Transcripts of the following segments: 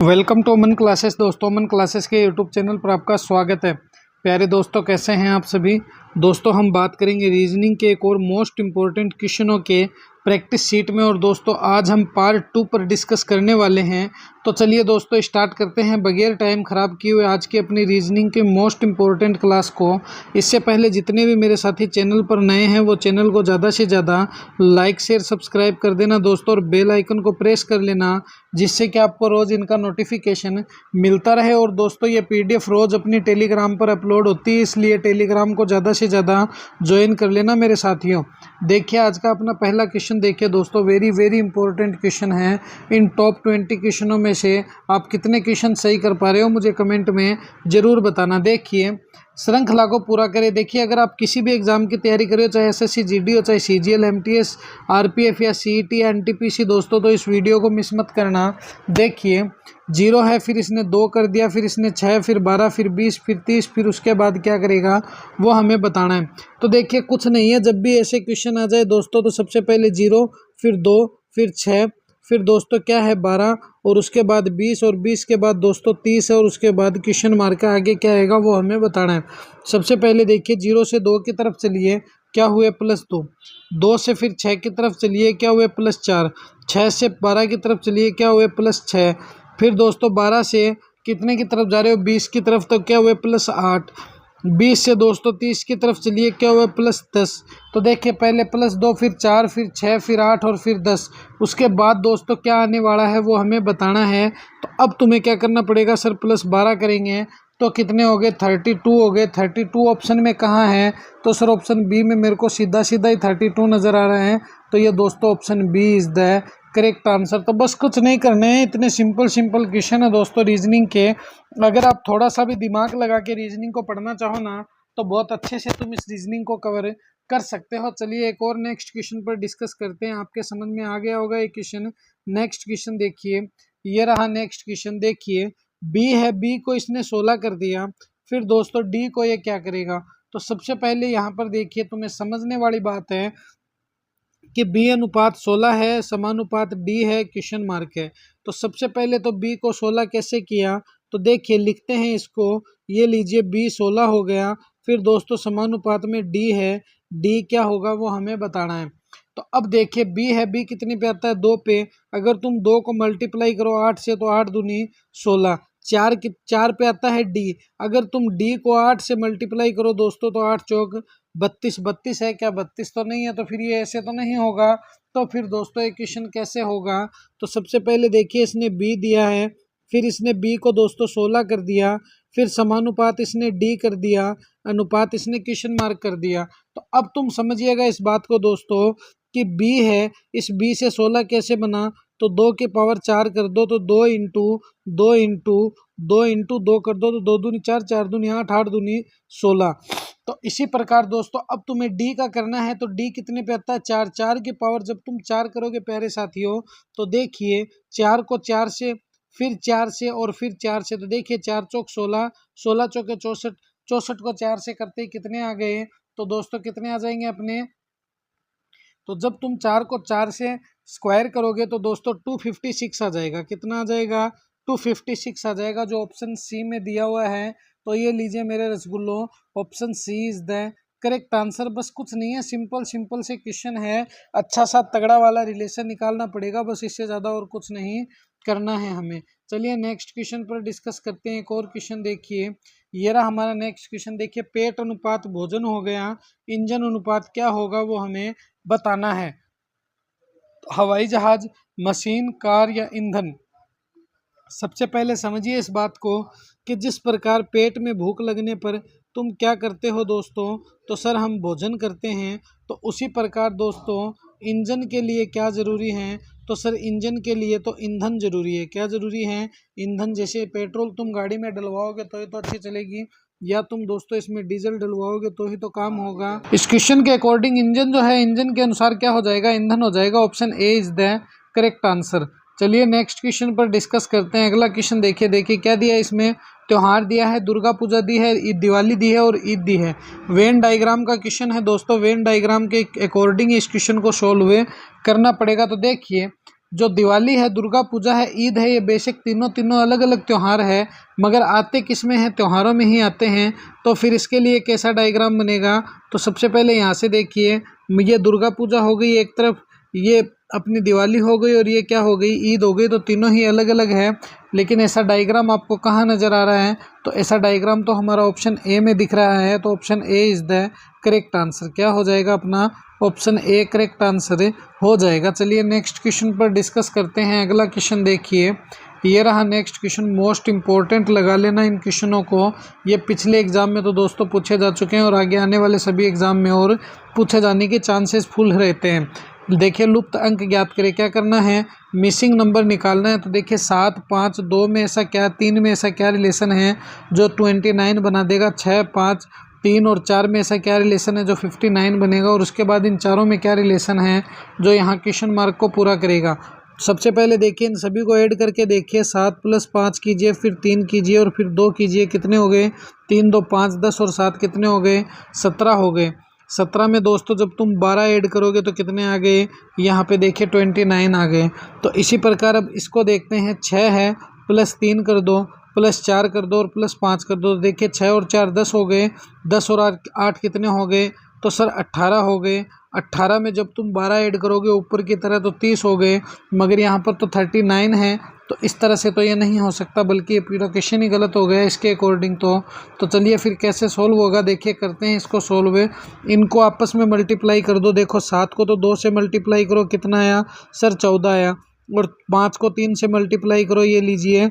Welcome to Aman classes. दोस्तों, Aman classes के YouTube channel पर आपका स्वागत है। प्यारे दोस्तों, कैसे हैं आप सभी। दोस्तों, हम बात करेंगे रीजनिंग के एक और मोस्ट इम्पोर्टेंट क्वेश्चनों के प्रैक्टिस शीट में। और दोस्तों, आज हम पार्ट 2 पर डिस्कस करने वाले हैं। तो चलिए दोस्तों, स्टार्ट करते हैं बगैर टाइम ख़राब किए हुए आज की अपनी रीजनिंग के मोस्ट इम्पोर्टेंट क्लास को। इससे पहले जितने भी मेरे साथी चैनल पर नए हैं वो चैनल को ज़्यादा से ज़्यादा लाइक शेयर सब्सक्राइब कर देना दोस्तों, और बेल आइकन को प्रेस कर लेना, जिससे कि आपको रोज़ इनका नोटिफिकेशन मिलता रहे। और दोस्तों, ये PDF रोज़ अपनी टेलीग्राम पर अपलोड होती है, इसलिए टेलीग्राम को ज़्यादा से ज़्यादा ज्वाइन कर लेना मेरे साथियों। देखिए, आज का अपना पहला क्वेश्चन देखिए दोस्तों, वेरी इंपॉर्टेंट क्वेश्चन है। इन टॉप 20 क्वेश्चनों में से आप कितने क्वेश्चन सही कर पा रहे हो मुझे कमेंट में ज़रूर बताना। देखिए, श्रृंखला को पूरा करें। देखिए, अगर आप किसी भी एग्जाम की तैयारी कर रहे हो, चाहे SSC GD हो, चाहे CGL MTS RPF या CET या NTPC दोस्तों, तो इस वीडियो को मिस मत करना। देखिए, 0 है, फिर इसने 2 कर दिया, फिर इसने 6, फिर 12, फिर 20, फिर 30, फिर उसके बाद क्या करेगा वो हमें बताना है। तो देखिए, कुछ नहीं है, जब भी ऐसे क्वेश्चन आ जाए दोस्तों, तो सबसे पहले 0, फिर 2, फिर 6, फिर दोस्तों क्या है 12, और उसके बाद 20, और 20 के बाद दोस्तों 30 है, और उसके बाद क्वेश्चन मार्क का आगे क्या आएगा वो हमें बताना है। सबसे पहले देखिए, 0 से 2 की तरफ चलिए, क्या हुए +2, 2 से फिर 6 की तरफ चलिए, क्या हुए +4, 6 से 12 की तरफ चलिए, क्या हुए +6, फिर दोस्तों 12 से कितने की तरफ जा रहे हो 20 की तरफ, तो क्या हुए +8, 20 से दोस्तों 30 की तरफ चलिए, क्या हुआ +10। तो देखिए, पहले +2, फिर 4, फिर 6, फिर 8 और फिर 10। उसके बाद दोस्तों क्या आने वाला है वो हमें बताना है। तो अब तुम्हें क्या करना पड़ेगा, सर +12 करेंगे तो कितने हो गए 32 हो गए। 32 ऑप्शन में कहाँ है, तो सर ऑप्शन बी में मेरे को सीधा सीधा ही 32 नज़र आ रहे हैं। तो ये दोस्तों option B is the correct answer. तो बस कुछ नहीं करने हैं, इतने सिंपल क्वेश्चन है दोस्तों रीजनिंग के। अगर आप थोड़ा सा भी दिमाग लगा के रीजनिंग को पढ़ना चाहो ना, तो बहुत अच्छे से तुम इस रीजनिंग को कवर कर सकते हो। चलिए एक और नेक्स्ट क्वेश्चन पर डिस्कस करते हैं। आपके समझ में आ गया होगा ये क्वेश्चन। नेक्स्ट क्वेश्चन देखिए, ये रहा नेक्स्ट क्वेश्चन। देखिए, बी है, बी को इसने 16 कर दिया, फिर दोस्तों डी को ये क्या करेगा। तो सबसे पहले यहाँ पर देखिए, तुम्हें समझने वाली बात है कि B अनुपात 16 है, समानुपात D है, क्वेश्चन मार्क है। तो सबसे पहले तो B को 16 कैसे किया, तो देखिए लिखते हैं इसको, ये लीजिए B 16 हो गया। फिर दोस्तों समानुपात में D है, D क्या होगा वो हमें बताना है। तो अब देखिए, B है, B कितने पे आता है 2 पे। अगर तुम 2 को मल्टीप्लाई करो 8 से, तो 8 दूनी 16। 4 पे आता है D। अगर तुम D को 8 से मल्टीप्लाई करो दोस्तों, तो 8 चौक 32। 32 है क्या, 32 तो नहीं है, तो फिर ये ऐसे तो नहीं होगा। तो फिर दोस्तों ये क्वेश्चन कैसे होगा। तो सबसे पहले देखिए, इसने B दिया है, फिर इसने B को दोस्तों 16 कर दिया, फिर समानुपात इसने D कर दिया, अनुपात इसने क्वेश्चन मार्क कर दिया। तो अब तुम समझिएगा इस बात को दोस्तों कि B है, इस B से 16 कैसे बना, तो 2 की पावर 4 कर दो, तो 2 इंटू 2 इंटू 2 इंटू 2 कर दो, तो 2 दूनी 4, 4 दूनी 8, 8 दूनी 16। तो इसी प्रकार दोस्तों अब तुम्हें D का करना है। तो D कितने पे आता है 4, 4 की पावर जब तुम 4 करोगे प्यारे साथियों, तो देखिए 4 को 4 से, फिर 4 से, और फिर 4 से। तो देखिए 4 चौक 16, 16 चौके 64, 64 को 4 से करते ही कितने आ गए, तो दोस्तों कितने आ जाएंगे अपने। तो जब तुम 4 को 4 से स्क्वायर करोगे तो दोस्तों 256 आ जाएगा। कितना आ जाएगा, 256 आ जाएगा, जो ऑप्शन सी में दिया हुआ है। तो ये लीजिए मेरे रसगुल्लो, option C is the correct answer. बस कुछ नहीं है, सिंपल से क्वेश्चन है। अच्छा सा तगड़ा वाला रिलेशन निकालना पड़ेगा, बस इससे ज़्यादा और कुछ नहीं करना है हमें। चलिए नेक्स्ट क्वेश्चन पर डिस्कस करते हैं। एक और क्वेश्चन देखिए, ये रहा हमारा नेक्स्ट क्वेश्चन। देखिए, पेट अनुपात भोजन हो गया, इंजन अनुपात क्या होगा वो हमें बताना है। हवाई जहाज, मशीन, कार या ईंधन। सबसे पहले समझिए इस बात को कि जिस प्रकार पेट में भूख लगने पर तुम क्या करते हो दोस्तों, तो सर हम भोजन करते हैं। तो उसी प्रकार दोस्तों इंजन के लिए क्या ज़रूरी है, तो सर इंजन के लिए तो ईंधन ज़रूरी है। क्या ज़रूरी है, ईंधन। जैसे पेट्रोल तुम गाड़ी में डलवाओगे तो ही तो अच्छी चलेगी, या तुम दोस्तों इसमें डीजल डलवाओगे तो ही तो काम होगा। इस क्वेश्चन के अकॉर्डिंग इंजन जो है, इंजन के अनुसार क्या हो जाएगा, ईंधन हो जाएगा। Option A is the correct answer. चलिए नेक्स्ट क्वेश्चन पर डिस्कस करते हैं। अगला क्वेश्चन देखिए क्या दिया है इसमें, त्योहार दिया है, दुर्गा पूजा दी है, ईद दिवाली दी है और ईद दी है। वेन डायग्राम का क्वेश्चन है दोस्तों, वेन डायग्राम के अकॉर्डिंग इस क्वेश्चन को सोल्व करना पड़ेगा। तो देखिए, जो दिवाली है, दुर्गा पूजा है, ईद है, ये बेशक तीनों अलग अलग त्यौहार है, मगर आते किस में हैं, त्योहारों में ही आते हैं। तो फिर इसके लिए कैसा डायग्राम बनेगा, तो सबसे पहले यहाँ से देखिए, ये दुर्गा पूजा हो गई एक तरफ, ये अपनी दिवाली हो गई, और ये क्या हो गई, ईद हो गई। तो तीनों ही अलग अलग है, लेकिन ऐसा डायग्राम आपको कहाँ नज़र आ रहा है, तो ऐसा डायग्राम तो हमारा ऑप्शन ए में दिख रहा है। तो option A is the correct answer. क्या हो जाएगा अपना, ऑप्शन ए करेक्ट आंसर हो जाएगा। चलिए नेक्स्ट क्वेश्चन पर डिस्कस करते हैं। अगला क्वेश्चन देखिए, ये रहा नेक्स्ट क्वेश्चन। मोस्ट इंपॉर्टेंट लगा लेना इन क्वेश्चनों को, ये पिछले एग्जाम में तो दोस्तों पूछे जा चुके हैं, और आगे आने वाले सभी एग्जाम में और पूछे जाने के चांसेस फुल रहते हैं। देखिए, लुप्त अंक ज्ञात करें। क्या करना है, मिसिंग नंबर निकालना है। तो देखिए 7, 5, 2 में ऐसा क्या, 3 में ऐसा क्या रिलेशन है जो 29 बना देगा। 6, 5, 3 और 4 में ऐसा क्या रिलेशन है जो 59 बनेगा। और उसके बाद इन चारों में क्या रिलेशन है जो यहाँ क्वेश्चन मार्क को पूरा करेगा। सबसे पहले देखिए, इन सभी को ऐड करके देखिए। 7 + 5 कीजिए, फिर 3 कीजिए, और फिर 2 कीजिए। कितने हो गए, 3, 2, 5, 10 और 7 कितने हो गए, 17 हो गए। 17 में दोस्तों जब तुम 12 ऐड करोगे तो कितने आ गए, यहाँ पे देखिए 29 आ गए। तो इसी प्रकार अब इसको देखते हैं। 6 है, +3 कर दो, +4 कर दो, और +5 कर दो। देखिए 6 और 4 10 हो गए, 10 और 8 कितने हो गए, तो सर 18 हो गए। 18 में जब तुम 12 ऐड करोगे ऊपर की तरह तो 30 हो गए, मगर यहाँ पर तो 39 है। तो इस तरह से तो ये नहीं हो सकता, बल्कि ये पूरा क्वेश्चन ही गलत हो गया इसके अकॉर्डिंग। तो चलिए फिर कैसे सोल्व होगा, देखिए करते हैं इसको सोल्व। इनको आपस में मल्टीप्लाई कर दो। देखो 7 को तो 2 से मल्टीप्लाई करो, कितना आया सर, 14 आया। और 5 को 3 से मल्टीप्लाई करो, ये लीजिए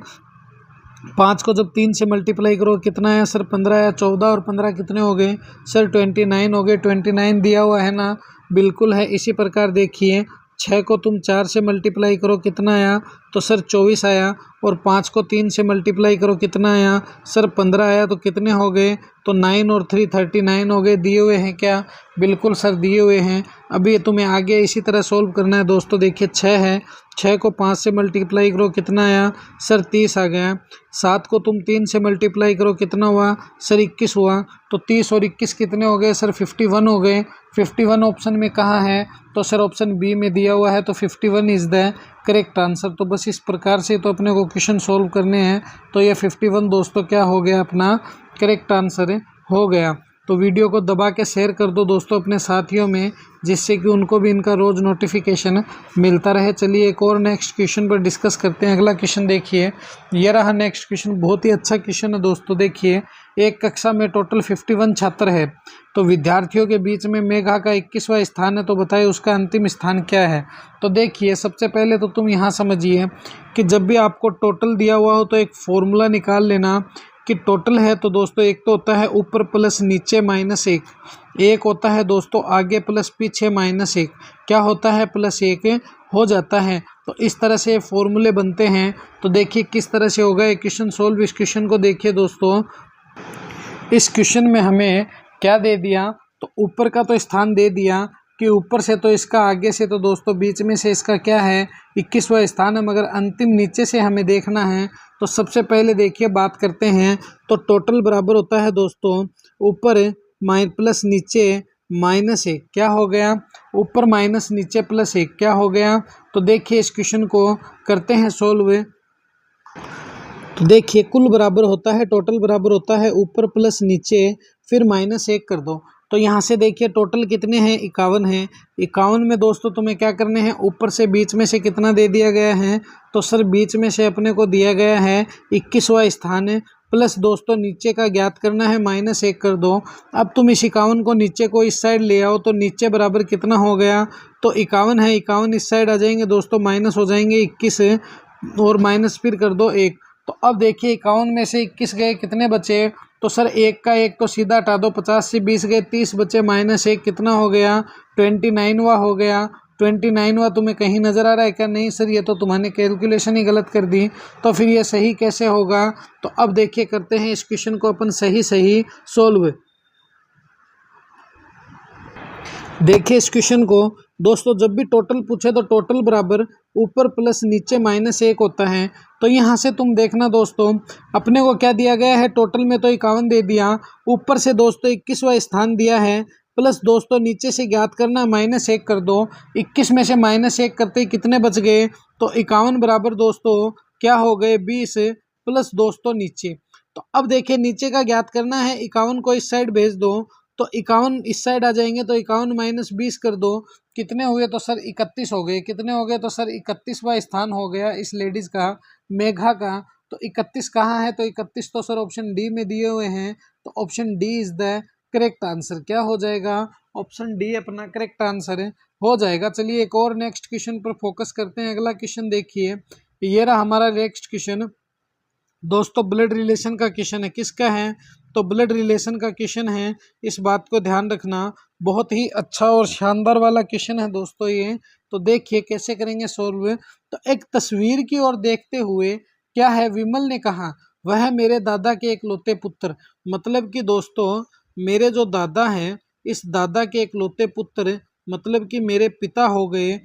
5 को जब 3 से मल्टीप्लाई करो कितना आया सर, 15 आया। 14 और 15 कितने हो गए सर, 29 हो गए। 29 दिया हुआ है ना, बिल्कुल है। इसी प्रकार देखिए 6 को तुम 4 से मल्टीप्लाई करो, कितना आया, तो सर 24 आया। और 5 को 3 से मल्टीप्लाई करो, कितना आया सर, 15 आया। तो कितने हो गए, तो 9 और 3 39 हो गए। दिए हुए हैं क्या, बिल्कुल सर दिए हुए हैं। अभी तुम्हें आगे इसी तरह सोल्व करना है दोस्तों। देखिए 6 है, 6 को 5 से मल्टीप्लाई करो, कितना आया सर, 30 आ गया। 7 को तुम 3 से मल्टीप्लाई करो, कितना हुआ सर, 21 हुआ। तो 30 और 21 कितने हो गए सर, 51 हो गए। 51 ऑप्शन में कहाँ है, तो सर ऑप्शन बी में दिया हुआ है। तो 51 इज़ द करेक्ट आंसर। तो बस इस प्रकार से तो अपने को क्वेश्चन सोल्व करने हैं। तो ये 51 दोस्तों क्या हो गया, अपना करेक्ट आंसर हो गया। तो वीडियो को दबा के शेयर कर दो दोस्तों अपने साथियों में, जिससे कि उनको भी इनका रोज़ नोटिफिकेशन मिलता रहे। चलिए एक और नेक्स्ट क्वेश्चन पर डिस्कस करते हैं। अगला क्वेश्चन देखिए, ये रहा नेक्स्ट क्वेश्चन। बहुत ही अच्छा क्वेश्चन है दोस्तों। देखिए, एक कक्षा में टोटल 51 छात्र है, तो विद्यार्थियों के बीच में मेघा का 21वां स्थान है। तो बताइए उसका अंतिम स्थान क्या है। तो देखिए सबसे पहले तो तुम यहाँ समझिए कि जब भी आपको टोटल दिया हुआ हो तो एक फॉर्मूला निकाल लेना कि टोटल है तो दोस्तों एक तो होता है ऊपर प्लस नीचे -1, एक होता है दोस्तों आगे प्लस पीछे -1, क्या होता है +1 हो जाता है। तो इस तरह से फॉर्मूले बनते हैं। तो देखिए किस तरह से होगा ये क्वेश्चन सोल्व। इस क्वेश्चन को देखिए दोस्तों, इस क्वेश्चन में हमें क्या दे दिया, तो ऊपर का तो स्थान दे दिया कि ऊपर से तो इसका, आगे से तो दोस्तों बीच में से इसका क्या है 21वां स्थान है, मगर अंतिम नीचे से हमें देखना है। तो सबसे पहले देखिए बात करते हैं। तो टोटल बराबर होता है दोस्तों ऊपर प्लस नीचे -1, क्या हो गया, ऊपर माइनस नीचे +1 क्या हो गया। तो देखिए इस क्वेश्चन को करते हैं सोल्व। तो देखिए कुल बराबर होता है, टोटल बराबर होता है ऊपर प्लस नीचे फिर -1 कर दो। तो यहाँ से देखिए टोटल कितने हैं, 51 हैं। 51 में दोस्तों तुम्हें क्या करने हैं, ऊपर से बीच में से कितना दे दिया गया है, तो सर बीच में से अपने को दिया गया है 21वां स्थान है, प्लस दोस्तों नीचे का ज्ञात करना है -1 कर दो। अब तुम इस 51 को नीचे को इस साइड ले आओ, तो नीचे बराबर कितना हो गया, तो 51 है, 51 इस साइड आ जाएंगे दोस्तों, माइनस हो जाएंगे 21 और माइनस फिर कर दो 1। तो अब देखिए 51 में से 21 गए, कितने बचे, तो सर 1 का 1 तो सीधा हटा दो, 50 से 20 गए, 30 बचे -1 कितना हो गया 29वां हो गया। 29वां तुम्हें कहीं नज़र आ रहा है क्या, नहीं सर ये तो तुम्हारे कैलकुलेशन ही गलत कर दी। तो फिर ये सही कैसे होगा। तो अब देखिए करते हैं इस क्वेश्चन को अपन सही सोल्व। देखिए इस क्वेश्चन को दोस्तों, जब भी टोटल पूछे तो टोटल बराबर ऊपर प्लस नीचे -1 होता है। तो यहाँ से तुम देखना दोस्तों, अपने को क्या दिया गया है, टोटल में तो 51 दे दिया, ऊपर से दोस्तों 21वां स्थान दिया है, प्लस दोस्तों नीचे से ज्ञात करना है -1 कर दो। 21 में से -1 करते ही कितने बच गए, तो 51 बराबर दोस्तों क्या हो गए 20 प्लस दोस्तों नीचे। तो अब देखिए नीचे का ज्ञात करना है, 51 को इस साइड भेज दो तो 51 इस साइड आ जाएंगे, तो 51 - 20 कर दो, कितने हो गए, तो सर 31 हो गए। कितने हो गए, तो सर 31वां स्थान हो गया इस लेडीज का, मेघा का। तो 31 कहाँ है, तो 31 तो सर ऑप्शन डी में दिए हुए हैं, तो option D is the correct answer. क्या हो जाएगा, ऑप्शन डी अपना करेक्ट आंसर हो जाएगा। चलिए एक और नेक्स्ट क्वेश्चन पर फोकस करते हैं। अगला क्वेश्चन देखिए, ये रहा हमारा नेक्स्ट क्वेश्चन दोस्तों, ब्लड रिलेशन का क्वेश्चन है। किसका है, तो ब्लड रिलेशन का क्वेश्चन है, इस बात को ध्यान रखना। बहुत ही अच्छा और शानदार वाला क्वेश्चन है दोस्तों ये। तो देखिए कैसे करेंगे सॉल्व। तो एक तस्वीर की ओर देखते हुए क्या है, विमल ने कहा वह मेरे दादा के इकलौते पुत्र, मतलब कि दोस्तों मेरे जो दादा हैं, इस दादा के इकलौते पुत्र मतलब कि मेरे पिता हो गए,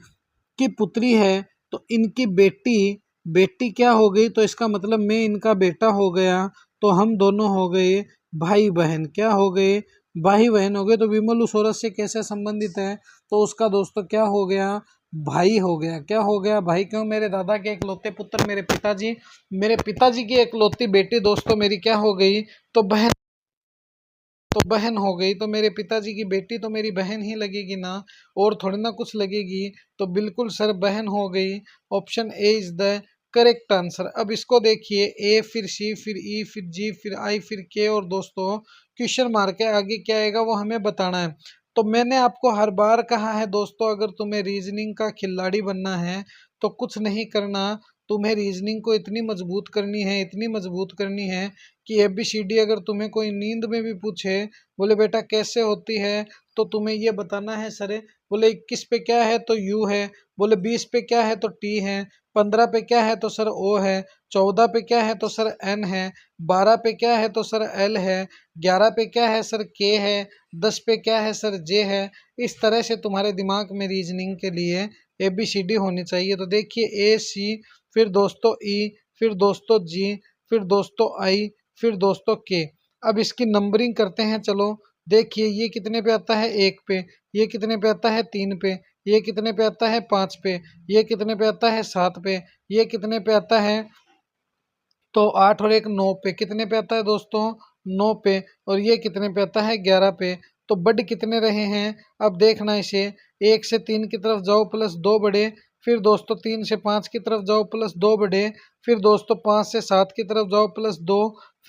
की पुत्री है, तो इनकी बेटी, बेटी क्या हो गई, तो इसका मतलब मैं इनका बेटा हो गया, तो हम दोनों हो गए भाई बहन। क्या हो गए, भाई बहन हो गए। तो विमल उस औरत से कैसे संबंधित है, तो उसका दोस्तों क्या हो गया, भाई हो गया। क्या हो गया, भाई। क्यों, मेरे दादा के इकलौते पुत्र मेरे पिताजी, मेरे पिताजी की इकलौती बेटी दोस्तों मेरी क्या हो गई, तो बहन, तो बहन हो गई। तो मेरे पिताजी की बेटी तो मेरी बहन ही लगेगी ना, और थोड़ी ना कुछ लगेगी। तो बिल्कुल सर बहन हो गई। Option A is the correct answer. अब इसको देखिए, ए फिर सी फिर ई फिर जी फिर आई फिर के, और दोस्तों क्वेश्चन मार्क के आगे क्या आएगा वो हमें बताना है। तो मैंने आपको हर बार कहा है दोस्तों, अगर तुम्हें रीजनिंग का खिलाड़ी बनना है तो कुछ नहीं करना, तुम्हें रीजनिंग को इतनी मजबूत करनी है, इतनी मजबूत करनी है कि ABCD अगर तुम्हें कोई नींद में भी पूछे, बोले बेटा कैसे होती है, तो तुम्हें ये बताना है सर, बोले 21 पे क्या है तो U है, बोले 20 पे क्या है तो T है, 15 पे क्या है तो सर O है, 14 पे क्या है तो सर N है, 12 पे क्या है तो सर L है, 11 पे क्या है सर K है, 10 पे क्या है सर J है। इस तरह से तुम्हारे दिमाग में रीजनिंग के लिए ABCD होनी चाहिए। तो देखिए AC, फिर दोस्तों E, फिर दोस्तों G, फिर दोस्तों I, फिर दोस्तों के। अब इसकी नंबरिंग करते हैं। चलो देखिए, ये कितने पे आता है 1 पे, ये कितने पे आता है 3 पे, ये कितने पे आता है 5 पे, ये कितने पे आता है 7 पे, ये कितने पे आता है, तो 8 और 1 9 पे। कितने पे आता है दोस्तों, 9 पे। और ये कितने पे आता है 11 पे। तो बढ़ कितने रहे हैं, अब देखना इसे, 1 से 3 की तरफ जाओ प्लस 2 बढ़े, फिर दोस्तों 3 से 5 की तरफ जाओ प्लस 2 बढ़े, फिर दोस्तों 5 से 7 की तरफ जाओ प्लस 2,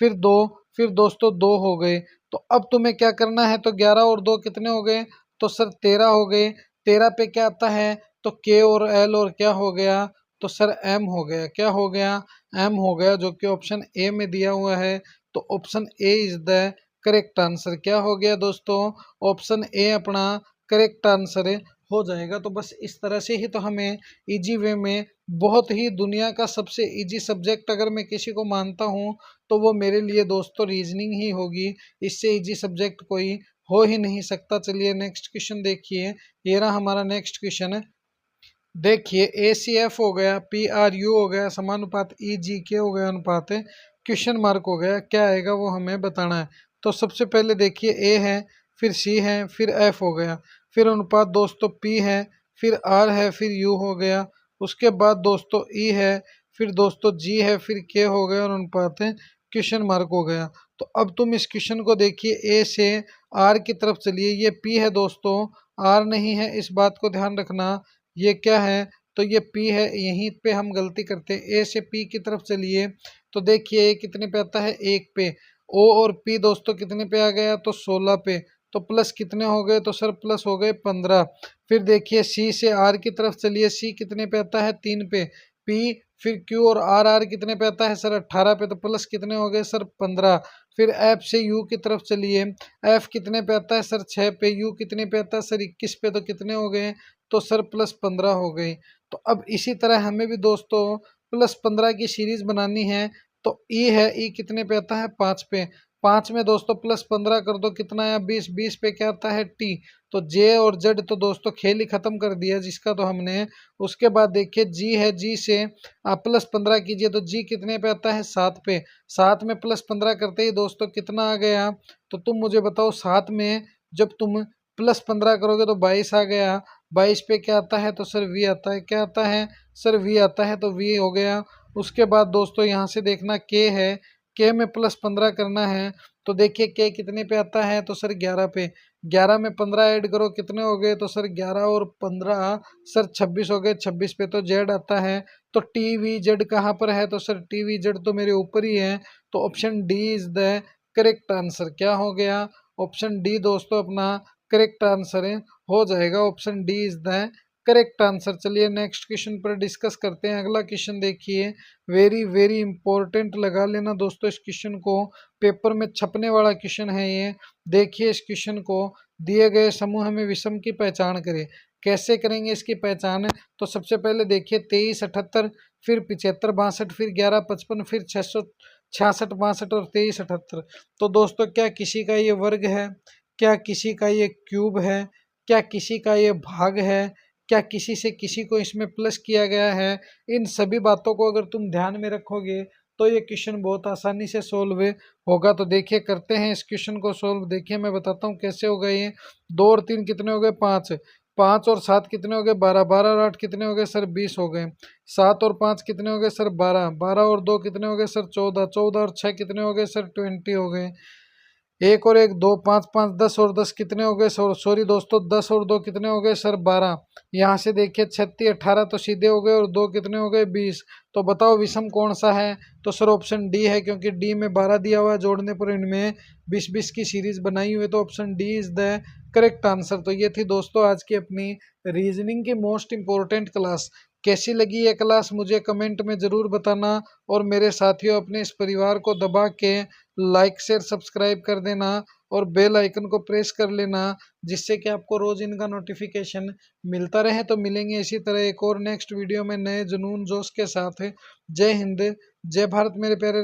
फिर 2, फिर दोस्तों 2 हो गए। तो अब तुम्हें क्या करना है, तो 11 और 2 कितने हो गए, तो सर 13 हो गए। 13 पे क्या आता है, तो के और एल, और क्या हो गया, तो सर एम हो गया। क्या हो गया, एम हो गया, जो कि ऑप्शन ए में दिया हुआ है। तो option A is the correct answer. क्या हो गया दोस्तों, ऑप्शन ए अपना करेक्ट आंसर हो जाएगा। तो बस इस तरह से ही तो हमें इजी वे में, बहुत ही दुनिया का सबसे इजी सब्जेक्ट अगर मैं किसी को मानता हूँ तो वो मेरे लिए दोस्तों रीजनिंग ही होगी। इससे इजी सब्जेक्ट कोई हो ही नहीं सकता। चलिए नेक्स्ट क्वेश्चन देखिए, ये रहा हमारा नेक्स्ट क्वेश्चन। देखिए ACF हो गया, PRU हो गया, समानुपात EGK हो गया, अनुपात क्वेश्चन मार्क हो गया, क्या आएगा वो हमें बताना है। तो सबसे पहले देखिए A है, फिर C है, फिर F हो गया, फिर अनुपात दोस्तों P है, फिर R है, फिर U हो गया, उसके बाद दोस्तों E है, फिर दोस्तों G है, फिर K हो गया, और अनुपात क्वेश्चन मार्क हो गया। तो अब तुम इस क्वेश्चन को देखिए, A से R की तरफ चलिए, ये P है दोस्तों, R नहीं है, इस बात को ध्यान रखना। ये क्या है, तो ये P है, यहीं पे हम गलती करते हैं। A से P की तरफ चलिए, तो देखिए कितने पे आता है 1 पे। O और P दोस्तों कितने पे आ गया, तो 16 पे। तो प्लस कितने हो गए, तो सर प्लस हो गए 15। फिर देखिए C से R की तरफ चलिए, C कितने पे आता है 3 पे। P, फिर Q और R कितने पे आता है सर 18 पे। तो प्लस कितने हो गए सर 15। फिर F से U की तरफ चलिए, F कितने पे आता है सर 6 पे, U कितने पे आता है सर 21 पे। तो कितने हो गए, तो सर प्लस 15 हो गई। तो अब इसी तरह हमें भी दोस्तों प्लस 15 की सीरीज बनानी है। तो ई है, ई कितने पे आता है 5 पे। 5 में दोस्तों प्लस 15 कर दो, कितना है 20, 20 पे क्या आता है टी। तो जे और जेड तो दोस्तों खेल ही खत्म कर दिया जिसका, तो हमने। उसके बाद देखिए जी है, जी से आप प्लस 15 कीजिए, तो जी कितने पे आता है 7 पे। 7 में प्लस 15 करते ही दोस्तों कितना आ गया, तो तुम मुझे बताओ 7 में जब तुम +15 करोगे तो 22 आ गया। 22 पे क्या आता है तो सर वी आता है। क्या आता है सर वी आता है, तो वी हो गया। उसके बाद दोस्तों यहाँ से देखना के है, के में +15 करना है। तो देखिए के कितने पे आता है तो सर 11 पे। 11 में 15 ऐड करो, कितने हो गए तो सर 11 और 15 सर 26 हो गए। 26 पे तो जेड आता है। तो टी वी जेड कहाँ पर है तो सर टी वी जेड तो मेरे ऊपर ही है। तो option D is the correct answer. क्या हो गया ऑप्शन डी दोस्तों अपना करेक्ट आंसर है, हो जाएगा। Option D is the correct answer. चलिए नेक्स्ट क्वेश्चन पर डिस्कस करते हैं। अगला क्वेश्चन देखिए, वेरी वेरी इंपॉर्टेंट, लगा लेना दोस्तों इस क्वेश्चन को, पेपर में छपने वाला क्वेश्चन है ये। देखिए इस क्वेश्चन को, दिए गए समूह में विषम की पहचान करें। कैसे करेंगे इसकी पहचान? तो सबसे पहले देखिए 23 78, फिर 75 62, फिर 11 55, फिर 666 62 और 23 78। तो दोस्तों क्या किसी का ये वर्ग है, क्या किसी का ये क्यूब है, क्या किसी का ये भाग है, क्या किसी से किसी को इसमें प्लस किया गया है? इन सभी बातों को अगर तुम ध्यान में रखोगे तो ये क्वेश्चन बहुत आसानी से सोल्व होगा। तो देखिए करते हैं इस क्वेश्चन को सोल्व। देखिए मैं बताता हूँ कैसे होगा ये। 2 और 3 कितने हो गए 5, 5 और 7 कितने हो गए 12, 12 और 8 कितने हो गए सर 20 हो गए। 7 और 5 कितने हो गए सर 12, 12 और 2 कितने हो गए सर 14, 14 और 6 कितने हो गए सर 20 हो गए। 1 और 1 2, 5 5 10 और 10 कितने हो गए सॉरी दोस्तों 10 और 2 कितने हो गए सर 12। यहाँ से देखिए 36 18 तो सीधे हो गए और 2 कितने हो गए 20। तो बताओ विषम कौन सा है तो सर ऑप्शन डी है, क्योंकि डी में 12 दिया हुआ है, जोड़ने पर इनमें 20 की सीरीज बनाई हुई है। तो option D is the correct answer. तो ये थी दोस्तों आज की अपनी रीजनिंग की मोस्ट इंपॉर्टेंट क्लास। कैसी लगी ये क्लास मुझे कमेंट में ज़रूर बताना, और मेरे साथियों अपने इस परिवार को दबा के लाइक शेयर सब्सक्राइब कर देना और बेल आइकन को प्रेस कर लेना, जिससे कि आपको रोज इनका नोटिफिकेशन मिलता रहे। तो मिलेंगे इसी तरह एक और नेक्स्ट वीडियो में नए जुनून जोश के साथ। जय हिंद, जय भारत मेरे प्यारे